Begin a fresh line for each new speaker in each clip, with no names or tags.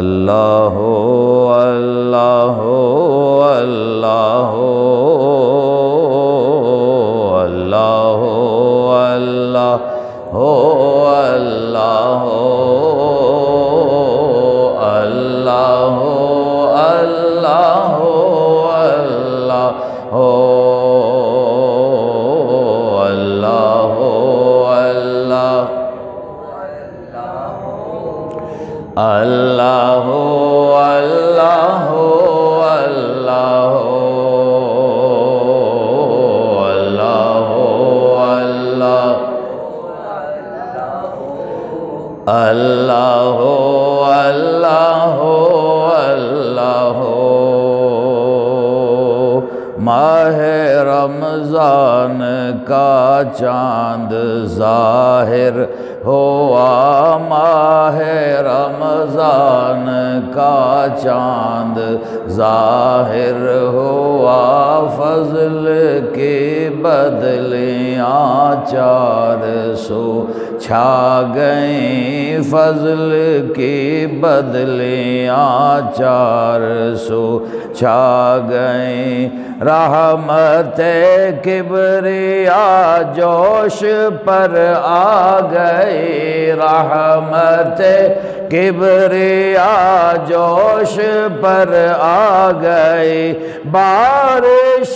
اللہ اللہ اللہ اللہ اللہ اللہ اللہ اللہ اللہ اللہ اللہ اللہ اللہ اللہ اللہ ماہ رمضان کا چاند ظاہر ہوا، ماہ رمضان کا چاند ظاہر ہوا، فضل کے بدلیاں 400 چھا گئیں، فضل کی بدلیاں 400 چھا گئیں، رحمت کبریا جوش پر آ گئی، رحمت کبریا جوش پر آ گئی، بارش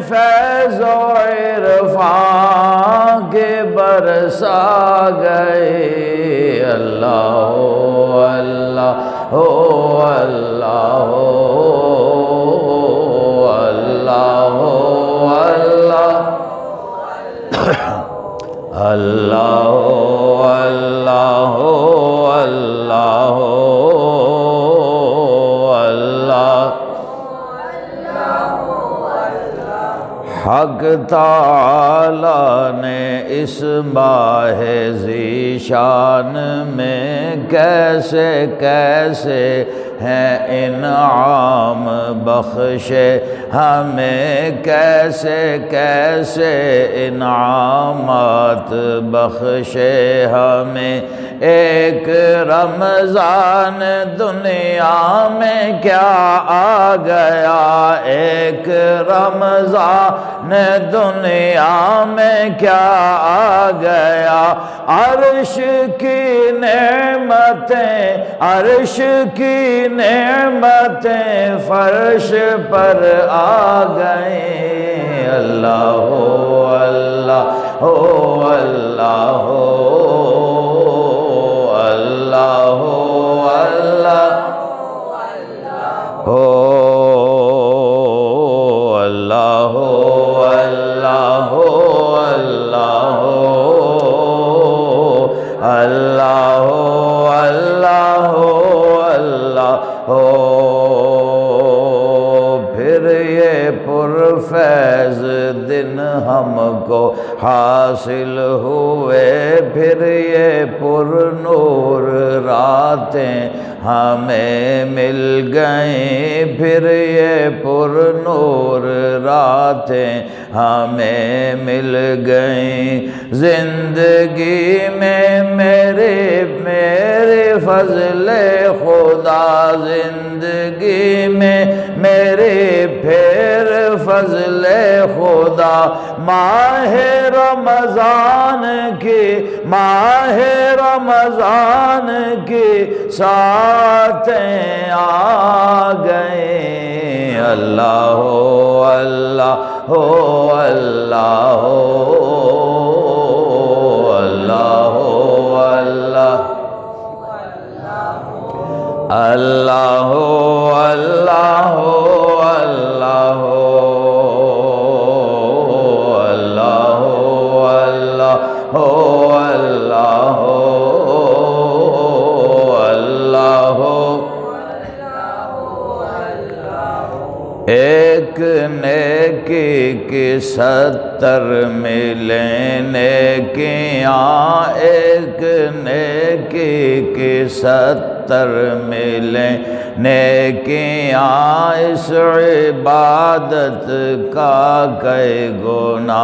فیض و عرفان کے برسا گئے، اللہ اللہ اللہ اللہ اللہ اللہ اللہ حق تعالی نے اس ماہ ذیشان میں کیسے کیسے ہیں انعام بخشے ہمیں، کیسے کیسے انعامات بخشے ہمیں، ایک رمضان دنیا میں کیا آ گیا، ایک رمضان دنیا میں کیا آ گیا، عرش کی نعمتیں، عرش کی نعمتیں فرش پر آ گئیں، اللہ اللہ اللہ اللہ اللہ اللہ اللہ اللہ اللہ پھر یہ پرفیض دن ہم کو حاصل ہوئے، پھر یہ پر نور راتیں ہمیں مل گئیں، پھر یہ پر نور راتیں ہمیں مل گئیں، زندگی میں میرے فضل خدا، زندگی میں میرے پھر فضل خدا، ماہ رمضان کی، ماہ رمضان کی ساتیں آ گئیں، اللہ اللہ اللہ اللہ اللہ اللہ اللہ ایک نیکی کی 70 ملیں نیکیاں، ایک نیکی کی 70 ملیں نیکیاں اس عبادت کا کئی گنا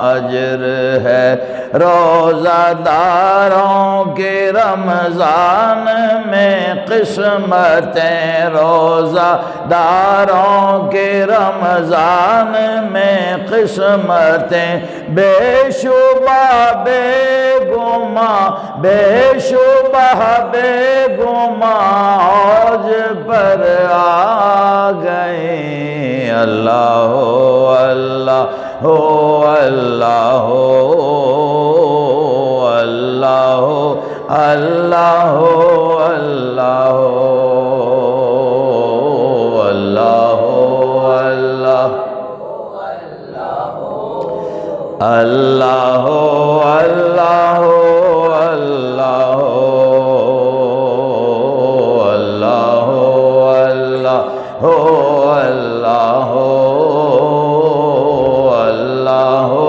اجر ہے روزہ داروں کے رمضان میں قسمتیں روزہ داروں کے رمضان میں قسمتیں بے شبہ بے گماں بے شبہ بے گماں عوج پر آ گئیں اللہ ہو اللہ ہو اللہ ہو اللہ ہو اللہ ہو اللہ ہو اللہ ہو اللہ اللہ ہو اللہ ہو اللہ ہو اللہ ہو اللہ ہو اللہ ہو اللہ ہو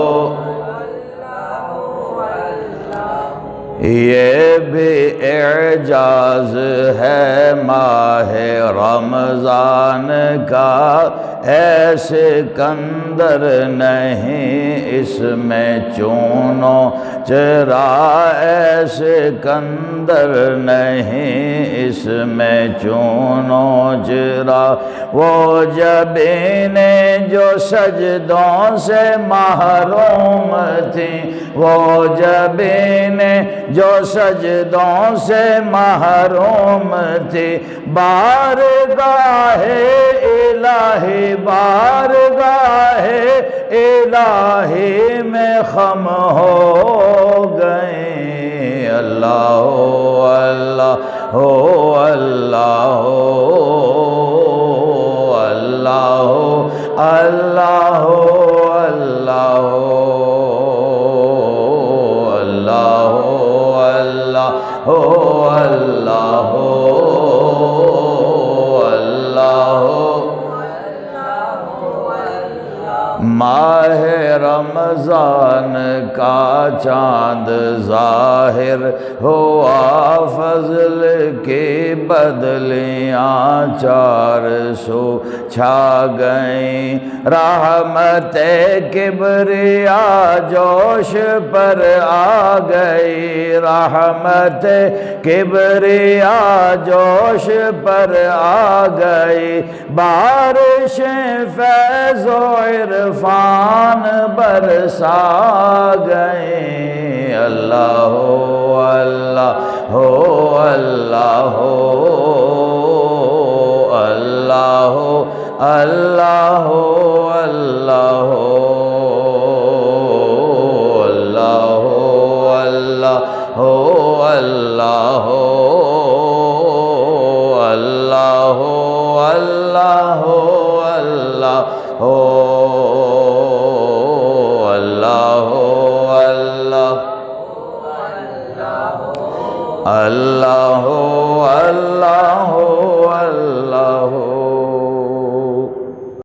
یہ بھی اعجاز ہے ماہ رمضان کا ایسے سکندر نہیں اس میں چونو چرا ایسے سکندر نہیں اس میں چونو چرا وہ جبینیں جو سجدوں سے محروم تھیں وہ جبینیں جو سجدوں سے محروم تھی بارگاہ الہی بارگاہ الہی میں خم ہو گئیں اللہ ہو اللہ ہو اللہ ہو اللہ ہو اللہ ہو اللہ ہو اللہ ہو اللہ ہو اللہ ہو اللہ ہو ماہ رمضان کا چاند ظاہر ہوا فضل کی بدلیاں چار سو چھا گئیں رحمت کبریا جوش پر آ گئی رحمت کبریا جوش پر آ گئی بارشیں فیض و عرفان برسا گئیں اللہ ہو اللہ ہو اللہ ہو اللہ ہو اللہ ہو اللہ ہو اللہ ہو اللہ ہو اللہ ہو اللہ ہو اللہ ہو اللہ ہو اللہ ہو اللہ اللہ ہو